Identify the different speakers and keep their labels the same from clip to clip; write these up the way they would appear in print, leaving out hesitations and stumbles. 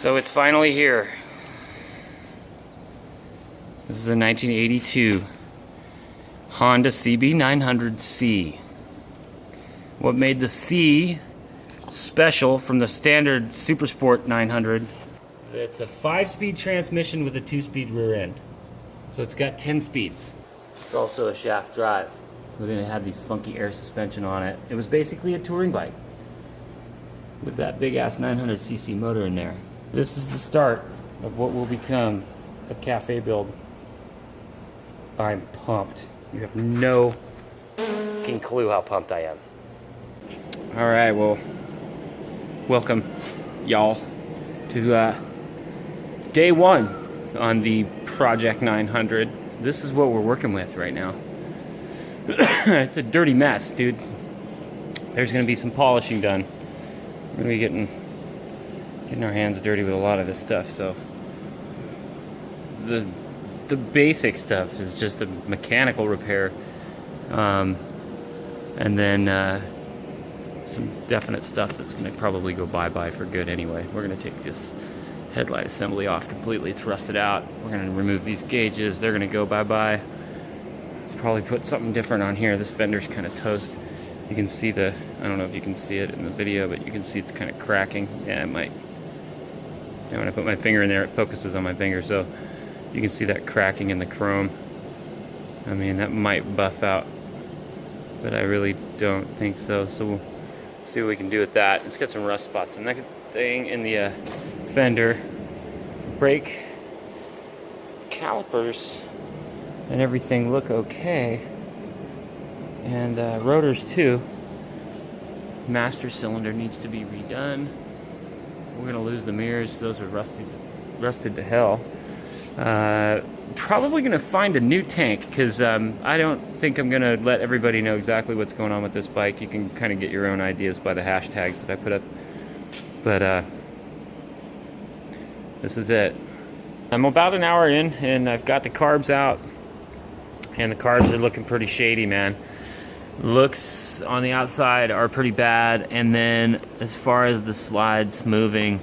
Speaker 1: So it's finally here. This is a 1982 Honda CB900C. What made the C special from the standard Super Sport 900? It's a 5-speed transmission with a 2-speed rear end. So it's got 10 speeds. It's also a shaft drive. We're gonna have these funky air suspension on it. It was basically a touring bike with that big ass 900cc motor in there. This is the start of what will become a cafe build. I'm pumped. You have no fucking clue how pumped I am. All right, well, welcome y'all to day one on the Project 900. This is what we're working with right now. It's a dirty mess, dude. There's gonna be some polishing done. We're gonna be getting our hands dirty with a lot of this stuff. So the basic stuff is just a mechanical repair, and then some definite stuff that's gonna probably go bye-bye for good anyway. We're gonna take this headlight assembly off completely. It's rusted out. We're gonna remove these gauges. They're gonna go bye-bye. Probably put something different on here. This fender's kind of toast. You can see I don't know if you can see it in the video, but you can see it's kind of cracking. Yeah, it might. Yeah, when I put my finger in there, it focuses on my finger, so you can see that cracking in the chrome. I mean, that might buff out, but I really don't think so. So we'll see what we can do with that. It's got some rust spots and that thing in the fender. Brake calipers and everything look okay, and rotors too. Master cylinder needs to be redone. We're gonna lose the mirrors. Those are rusted to hell. Probably gonna find a new tank, because I don't think I'm gonna let everybody know exactly what's going on with this bike. You can kind of get your own ideas by the hashtags that I put up, but this is it. I'm about an hour in and I've got the carbs out, and the carbs are looking pretty shady, man. Looks on the outside are pretty bad, and then as far as the slides moving,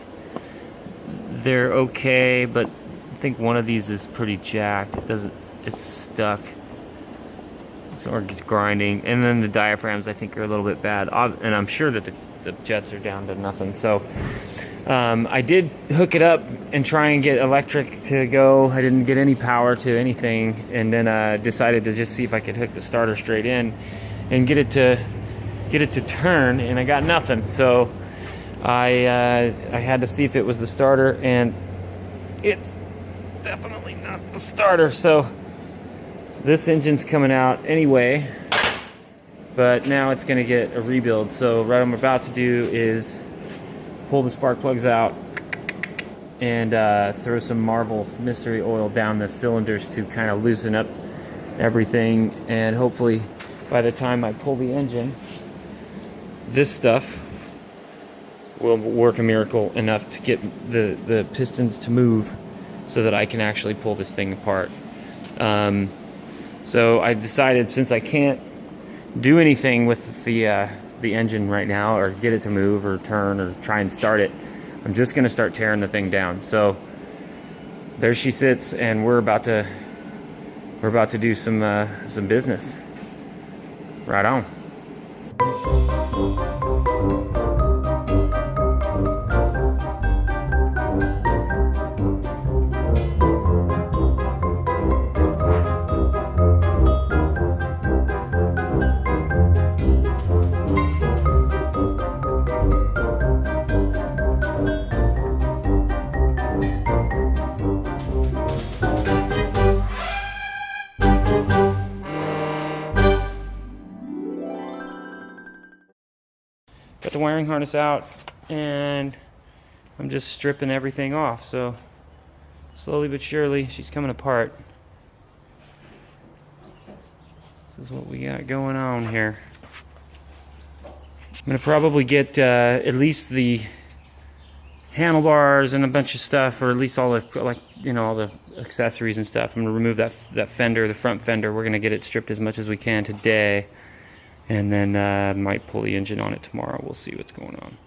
Speaker 1: they're okay, but I think one of these is pretty jacked. It's stuck. So it's grinding. And then the diaphragms I think are a little bit bad, and I'm sure that the jets are down to nothing. So I did hook it up and try and get electric to go. I didn't get any power to anything, and then decided to just see if I could hook the starter straight in and get it to turn, and I got nothing. So I had to see if it was the starter, and it's definitely not the starter. So this engine's coming out anyway, but now it's gonna get a rebuild. So what I'm about to do is pull the spark plugs out and throw some Marvel mystery oil down the cylinders to kind of loosen up everything, and hopefully by the time I pull the engine, this stuff will work a miracle enough to get the pistons to move so that I can actually pull this thing apart. So I decided, since I can't do anything with the engine right now, or get it to move or turn or try and start it, I'm just gonna start tearing the thing down. So there she sits, and we're about to do some business. Right on. Got the wiring harness out, and I'm just stripping everything off. So slowly but surely she's coming apart. This is what we got going on here. I'm gonna probably get at least the handlebars and a bunch of stuff, or at least all the all the accessories and stuff. I'm gonna remove that fender, the front fender. We're gonna get it stripped as much as we can today, and then might pull the engine on it tomorrow. We'll see what's going on.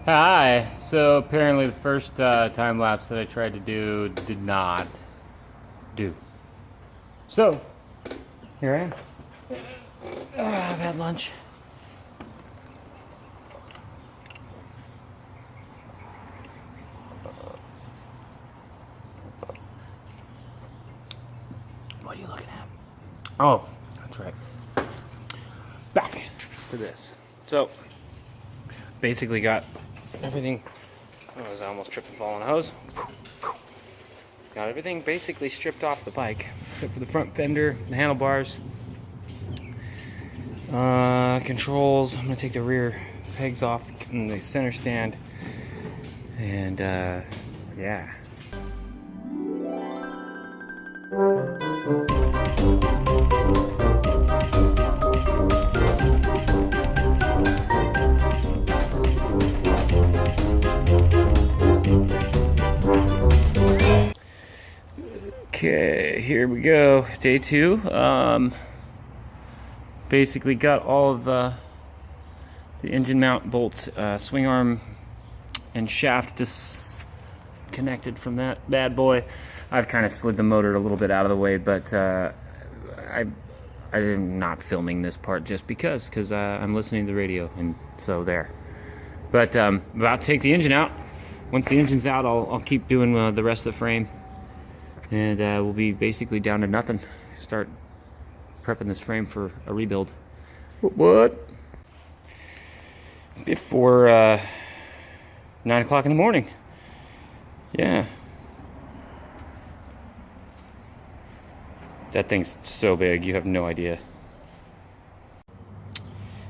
Speaker 1: Hi. So apparently the first time lapse that I tried to do did not do. So here I am. I've had lunch. What are you looking at? Oh, that's right. Back to this. So basically got everything. I was almost tripping and falling a hose. Got everything basically stripped off the bike, except for the front fender, the handlebars, controls. I'm gonna take the rear pegs off in the center stand, and yeah. Okay, here we go. Day 2. Basically got all of the engine mount bolts, swing arm and shaft disconnected from that bad boy. I've kind of slid the motor a little bit out of the way, but I'm not filming this part just because I'm listening to the radio, and so there. But about to take the engine out. Once the engine's out, I'll keep doing the rest of the frame. And we'll be basically down to nothing. Start prepping this frame for a rebuild. What? Before 9 o'clock in the morning. Yeah. That thing's so big, you have no idea.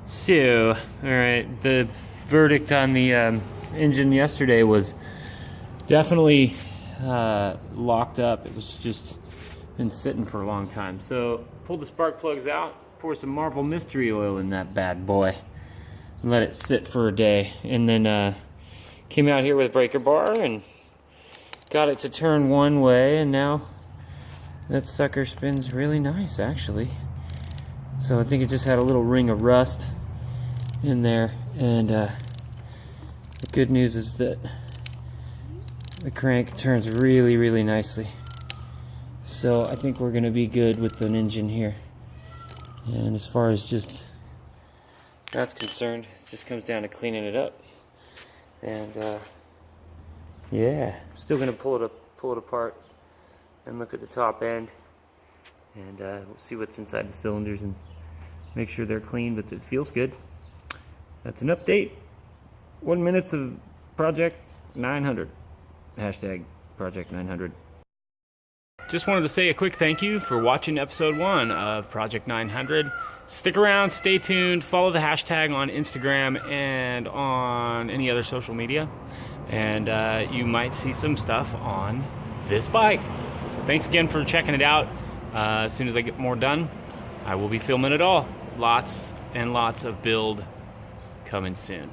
Speaker 1: So, alright, the verdict on the engine yesterday was definitely locked up. It was just been sitting for a long time. So pulled the spark plugs out, pour some Marvel Mystery Oil in that bad boy, and let it sit for a day, and then came out here with a breaker bar and got it to turn one way, and now that sucker spins really nice actually. So I think it just had a little ring of rust in there, and the good news is that the crank turns really nicely. So I think we're gonna be good with an engine here. And as far as just that's concerned, it just comes down to cleaning it up. And yeah, still gonna pull it apart and look at the top end, and we'll see what's inside the cylinders and make sure they're clean, but it feels good. That's an update. 1 minute of Project 900. Hashtag Project 900. Just wanted to say a quick thank you for watching episode 1 of Project 900. Stick around, stay tuned, follow the hashtag on Instagram and on any other social media, and you might see some stuff on this bike. So thanks again for checking it out. As soon as I get more done, I will be filming it all. Lots and lots of build coming soon.